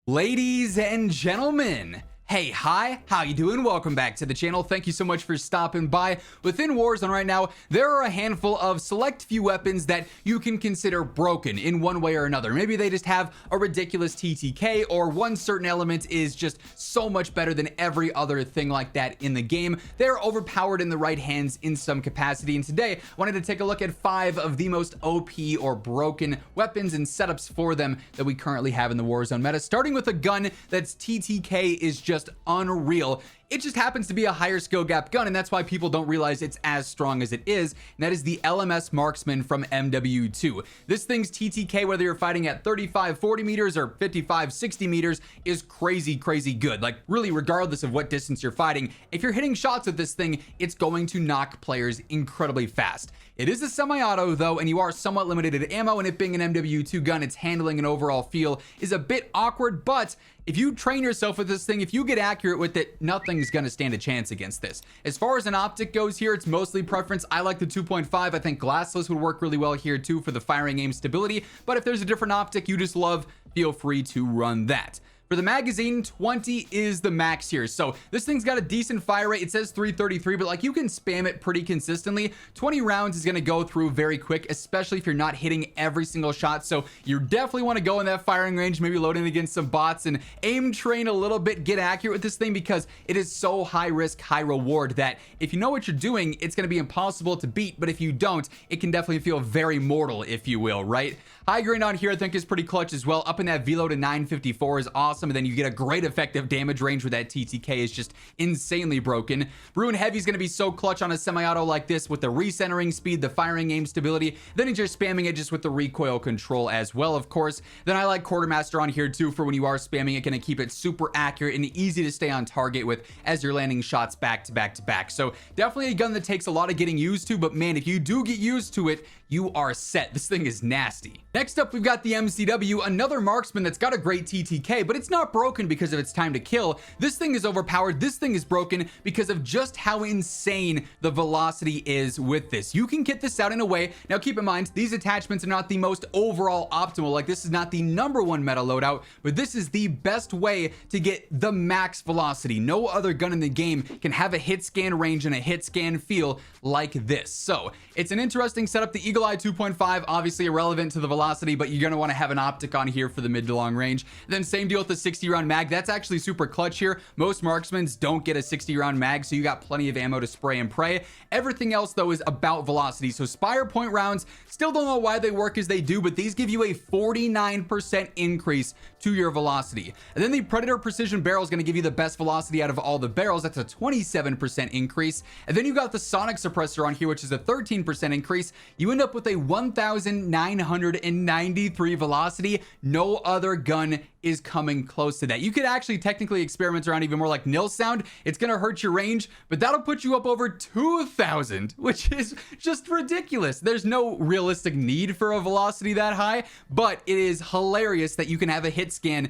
Ladies and gentlemen, hey, hi, how you doing? Welcome back to the channel. Thank you so much for stopping by. Within Warzone right now, there are a handful of select few weapons that you can consider broken in one way or another. Maybe they just have a ridiculous TTK, or one certain element is just so much better than every other thing like that in the game. They're overpowered in the right hands in some capacity, and today I wanted to take a look at 5 of the most OP or broken weapons and setups for them that we currently have in the Warzone meta, starting with a gun that's TTK is just unreal. It just happens to be a higher skill gap gun, and that's why people don't realize it's as strong as it is, and that is the LMS Marksman from MW2. This thing's TTK, whether you're fighting at 35-40 meters or 55-60 meters, is crazy good. Like, really, regardless of what distance you're fighting, if you're hitting shots with this thing, it's going to knock players incredibly fast. It is a semi-auto though, and you are somewhat limited in ammo, and it being an MW2 gun, its handling and overall feel is a bit awkward, but if you train yourself with this thing, if you get accurate with it, nothing's gonna stand a chance against this. As far as an optic goes here, it's mostly preference. I like the 2.5. I think glassless would work really well here too for the firing aim stability, but if there's a different optic you just love, feel free to run that. For the magazine, 20 is the max here. So this thing's got a decent fire rate. It says 333, but like, you can spam it pretty consistently. 20 rounds is gonna go through very quick, especially if you're not hitting every single shot. So you definitely wanna go in that firing range, maybe load in against some bots and aim train a little bit, get accurate with this thing, because it is so high risk, high reward that if you know what you're doing, it's gonna be impossible to beat. But if you don't, it can definitely feel very mortal, if you will, right? High grain on here I think is pretty clutch as well. Up in that velo to 954 is awesome, and then you get a great effective damage range where that TTK is just insanely broken. Bruin Heavy is going to be so clutch on a semi-auto like this with the recentering speed, the firing aim stability, then you're just spamming it just with the recoil control as well, of course. Then I like Quartermaster on here too for when you are spamming it, going to keep it super accurate and easy to stay on target with as you're landing shots back to back to back. So definitely a gun that takes a lot of getting used to, but man, if you do get used to it, you are set. This thing is nasty. Next up, we've got the MCW, another marksman that's got a great TTK, but it's not broken because of its time to kill. This thing is overpowered. This thing is broken because of just how insane the velocity is with this. You can get this out in a way. Now, keep in mind, these attachments are not the most overall optimal. Like, this is not the #1 meta loadout, but this is the best way to get the max velocity. No other gun in the game can have a hit scan range and a hit scan feel like this. So it's an interesting setup. The Eagle Eye 2.5, obviously irrelevant to the velocity, but you're going to want to have an optic on here for the mid to long range. Then same deal with the 60 round mag. That's actually super clutch here. Most marksmen don't get a 60 round mag, so you got plenty of ammo to spray and pray. Everything else though is about velocity. So Spire point rounds, still don't know why they work as they do, but these give you a 49% increase to your velocity. And then the Predator Precision Barrel is going to give you the best velocity out of all the barrels. That's a 27% increase. And then you got the Sonic Suppressor on here, which is a 13% increase. You end up with a 1,993 velocity. No other gun is coming close to that. You could actually technically experiment around even more like nil sound. It's gonna hurt your range, but that'll put you up over 2,000, which is just ridiculous. There's no realistic need for a velocity that high, but it is hilarious that you can have a hit scan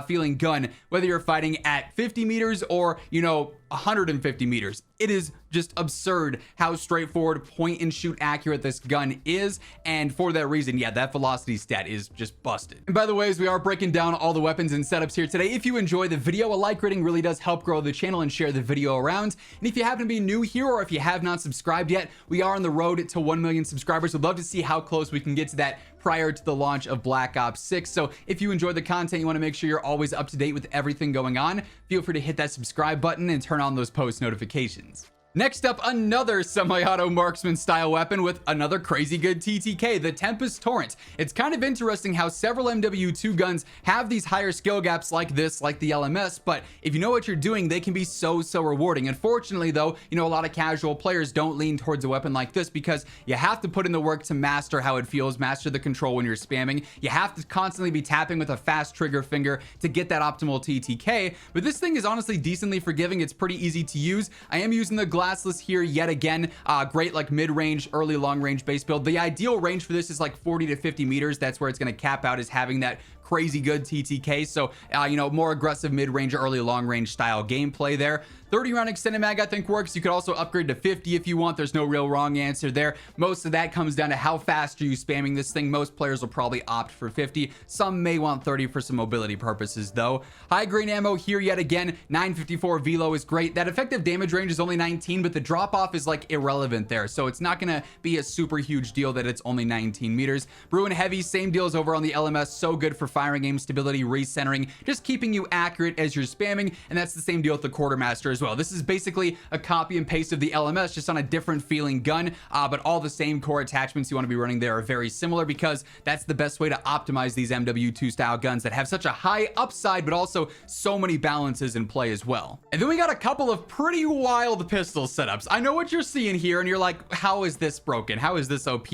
feeling gun, whether you're fighting at 50 meters or, you know, 150 meters. It is just absurd how straightforward, point and shoot accurate this gun is, and for that reason, yeah, that velocity stat is just busted. And by the way, as we are breaking down all the weapons and setups here today, if you enjoy the video, a like rating really does help grow the channel, and share the video around. And if you happen to be new here, or if you have not subscribed yet, we are on the road to 1 million subscribers. We'd love to see how close we can get to that prior to the launch of Black Ops 6. So if you enjoy the content, you want to make sure you're always up to date with everything going on, feel free to hit that subscribe button and turn on those post notifications. Next up, another semi-auto marksman style weapon with another crazy good TTK, the Tempus Torrent. It's kind of interesting how several MW2 guns have these higher skill gaps like this, like the LMS, but if you know what you're doing, they can be so rewarding. Unfortunately though, you know, a lot of casual players don't lean towards a weapon like this because you have to put in the work to master how it feels, master the control when you're spamming. You have to constantly be tapping with a fast trigger finger to get that optimal TTK, but this thing is honestly decently forgiving. It's pretty easy to use. I am using the glassless here yet again. Great like mid-range, early long range base build. The ideal range for this is like 40 to 50 meters. That's where it's going to cap out, is having that crazy good TTK. So, you know, more aggressive mid-range, early long-range style gameplay there. 30 round extended mag I think works. You could also upgrade to 50 if you want. There's no real wrong answer there. Most of that comes down to how fast are you spamming this thing. Most players will probably opt for 50. Some may want 30 for some mobility purposes though. High grain ammo here yet again. 954 velo is great. That effective damage range is only 19, but the drop off is like irrelevant there. So it's not gonna be a super huge deal that it's only 19 meters. Bruin heavy, same deals over on the LMS. So good for firing aim stability, recentering, just keeping you accurate as you're spamming. And that's the same deal with the quartermaster as well. This is basically a copy and paste of the LMS, just on a different feeling gun, but all the same core attachments you want to be running there are very similar, because that's the best way to optimize these MW2 style guns that have such a high upside, but also so many balances in play as well. And then we got a couple of pretty wild pistol setups. I know what you're seeing here, and you're like, how is this broken? How is this OP?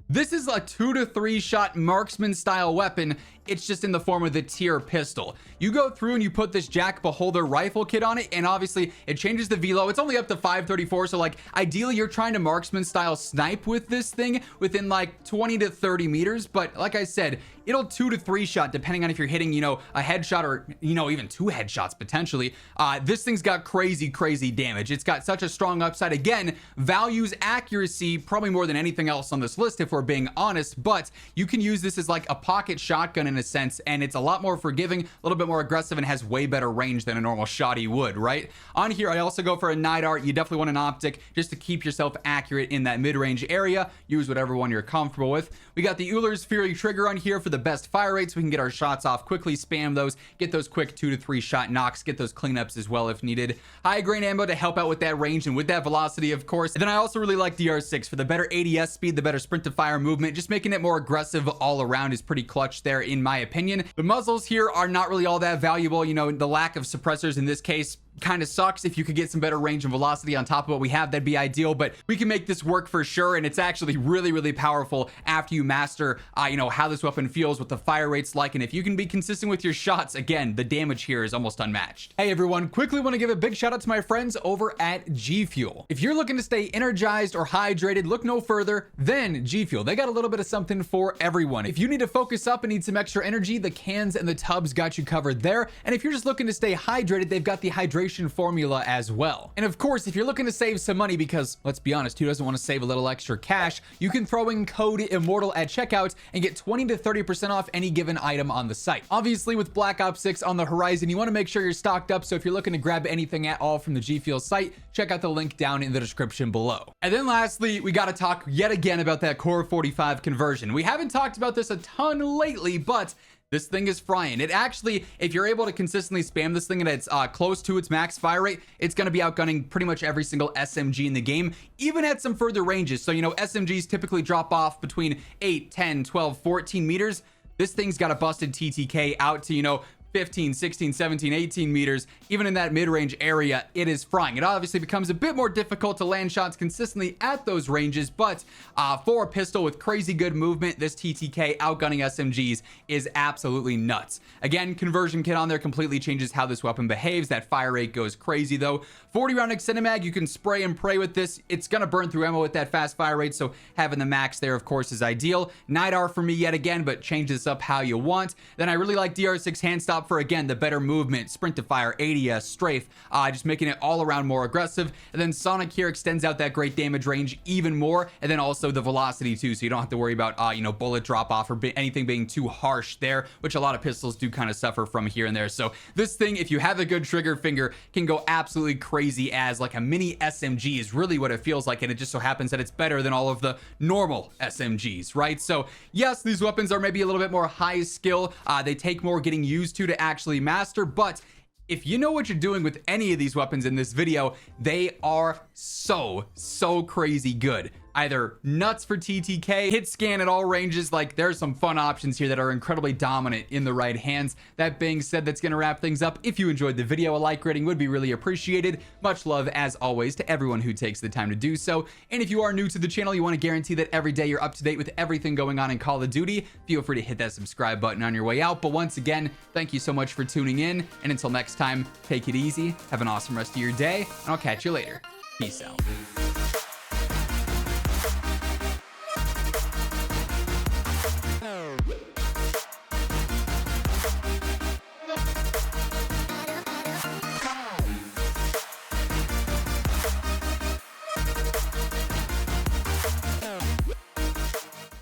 This is a 2 to 3 shot marksman style weapon. It's just in the form of the tier pistol. You go through and you put this Jack Beholder rifle kit on it, and obviously it changes the velo. It's only up to 534, so like ideally you're trying to marksman style snipe with this thing within like 20 to 30 meters, but like I said, it'll 2 to 3 shot depending on if you're hitting, you know, a headshot or, you know, even 2 headshots potentially. This thing's got crazy damage. It's got such a strong upside. Again, values accuracy probably more than anything else on this list if we're being honest, but you can use this as like a pocket shotgun in a sense, and it's a lot more forgiving, a little bit more aggressive, and has way better range than a normal shotty would, right? On here, I also go for a night art. You definitely want an optic just to keep yourself accurate in that mid-range area. Use whatever one you're comfortable with. We got the Euler's Fury trigger on here for the best fire rates. We can get our shots off quickly, spam those, get those quick 2 to 3 shot knocks, get those cleanups as well if needed. High grain ammo to help out with that range and with that velocity, of course. And then I also really like DR6 for the better ADS speed, the better sprint to fire movement. Just making it more aggressive all around is pretty clutch there in my opinion. The muzzles here are not really all that valuable. You know, the lack of suppressors in this case kind of sucks. If you could get some better range and velocity on top of what we have, that'd be ideal, but we can make this work for sure. And it's actually really powerful after you master you know, how this weapon feels, what the fire rate's like, and if you can be consistent with your shots, again, the damage here is almost unmatched. Hey everyone, quickly want to give a big shout out to my friends over at G Fuel. If you're looking to stay energized or hydrated, look no further than G Fuel. They got a little bit of something for everyone. If you need to focus up and need some extra energy, the cans and the tubs got you covered there. And if you're just looking to stay hydrated, they've got the hydration formula as well. And of course, if you're looking to save some money, because let's be honest, who doesn't want to save a little extra cash, you can throw in code Immortal at checkout and get 20 to 30% off any given item on the site. Obviously, with Black Ops 6 on the horizon, you want to make sure you're stocked up. So if you're looking to grab anything at all from the G Fuel site, check out the link down in the description below. And then lastly, we got to talk yet again about that Core 45 conversion. We haven't talked about this a ton lately, but this thing is frying. It actually, if you're able to consistently spam this thing and it's close to its max fire rate, it's going to be outgunning pretty much every single SMG in the game, even at some further ranges. So, you know, SMGs typically drop off between 8, 10, 12, 14 meters. This thing's got a busted TTK out to, you know, 15, 16, 17, 18 meters. Even in that mid-range area, it is frying. It obviously becomes a bit more difficult to land shots consistently at those ranges, but for a pistol with crazy good movement, this TTK outgunning SMGs is absolutely nuts. Again, conversion kit on there completely changes how this weapon behaves. That fire rate goes crazy though. 40 round extended mag, you can spray and pray with this. It's gonna burn through ammo with that fast fire rate, so having the max there, of course, is ideal. Night R for me yet again, but change this up how you want. Then I really like DR6 hand stop for, again, the better movement, sprint to fire, ADS, strafe, just making it all around more aggressive. And then Sonic here extends out that great damage range even more, and then also the velocity too, so you don't have to worry about you know, bullet drop off or anything being too harsh there, which a lot of pistols do kind of suffer from here and there. So this thing, if you have a good trigger finger, can go absolutely crazy as like a mini SMG is really what it feels like, and it just so happens that it's better than all of the normal SMGs, right? So yes, these weapons are maybe a little bit more high skill, they take more getting used to actually master, but if you know what you're doing with any of these weapons in this video, they are so crazy good. Either nuts for TTK, hit scan at all ranges. Like, there's some fun options here that are incredibly dominant in the right hands. That being said, that's gonna wrap things up. If you enjoyed the video, a like rating would be really appreciated. Much love as always to everyone who takes the time to do so. And if you are new to the channel, you want to guarantee that every day you're up to date with everything going on in Call of Duty, feel free to hit that subscribe button on your way out. But once again, thank you so much for tuning in, and until next time, take it easy, have an awesome rest of your day, and I'll catch you later. Peace out.